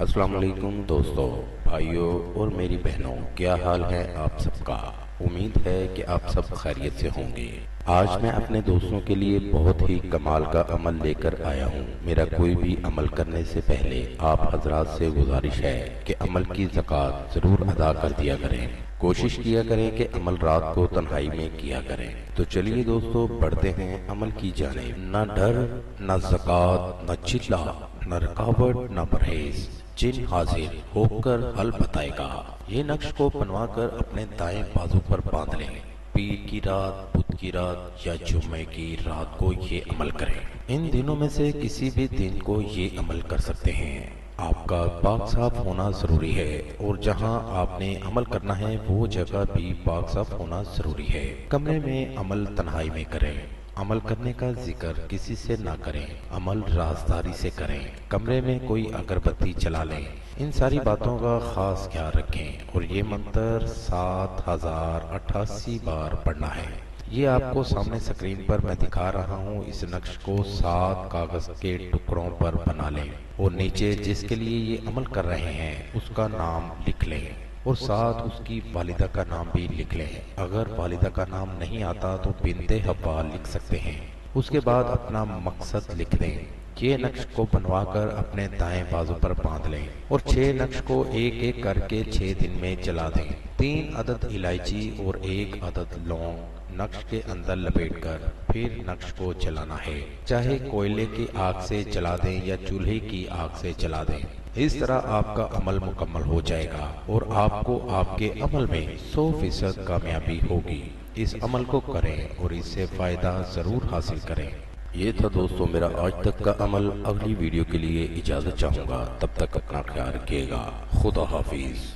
السلام علیکم دوستو، بھائیوں اور میری بہنوں، کیا حال ہے آپ سب کا؟ امید ہے کہ آپ سب خیریت سے ہوں گے۔ آج میں اپنے دوستوں کے لیے بہت ہی کمال کا عمل لے کر آیا ہوں۔ میرا کوئی بھی عمل کرنے سے پہلے آپ حضرات سے گزارش ہے کہ عمل کی زکوٰۃ ضرور ادا کر دیا کریں۔ کوشش کیا کریں کہ عمل رات کو تنہائی میں کیا کریں۔ تو چلیے دوستو، بڑھتے ہیں عمل کی جانب۔ نہ ڈر، نہ زکوٰۃ، نہ چلہ، نہ رکاوٹ، نہ پرہیز، جن حاضر ہو کر حل بتائے گا۔ یہ نقش کو بنوا کر اپنے دائیں بازو پر باندھ لیں۔ پیر کی رات، بدھ کی رات یا جمعے کی رات کو یہ عمل کریں۔ ان دنوں میں سے کسی بھی دن کو یہ عمل کر سکتے ہیں۔ آپ کا پاک صاف ہونا ضروری ہے، اور جہاں آپ نے عمل کرنا ہے وہ جگہ بھی پاک صاف ہونا ضروری ہے۔ کمرے میں عمل تنہائی میں کریں۔ عمل کرنے کا ذکر کسی سے نہ کریں۔ عمل رازداری سے کریں۔ کمرے میں کوئی اگربتی جلا لیں۔ ان ساری باتوں کا خاص خیال رکھیں، اور یہ منتر 7088 بار پڑھنا ہے۔ یہ آپ کو سامنے سکرین پر میں دکھا رہا ہوں۔ اس نقش کو 7 کاغذ کے ٹکڑوں پر بنا لیں، اور نیچے جس کے لیے یہ عمل کر رہے ہیں اس کا نام لکھ لیں، اور ساتھ اس کی والدہ کا نام بھی لکھ لیں۔ اگر والدہ کا نام نہیں آتا تو بنت حوا لکھ سکتے ہیں۔ اس کے بعد اپنا مقصد لکھ دیں۔ یہ نقش کو بنوا کر اپنے دائیں بازو پر باندھ لیں، اور 6 نقش کو ایک ایک کر کے 6 دن میں جلا دیں۔ 3 عدد الائچی اور 1 عدد لونگ نقش کے اندر لپیٹ کر پھر نقش کو جلانا ہے۔ چاہے کوئلے کی آگ سے جلا دیں یا چولہے کی آگ سے جلا دیں۔ اس طرح آپ کا عمل مکمل ہو جائے گا، اور آپ کو آپ کے عمل میں 100% کامیابی ہوگی۔ اس عمل کو کریں اور اس سے فائدہ ضرور حاصل کریں۔ یہ تھا دوستو میرا آج تک کا عمل۔ اگلی ویڈیو کے لیے اجازت چاہوں گا، تب تک اپنا خیال رکھیے گا۔ خدا حافظ۔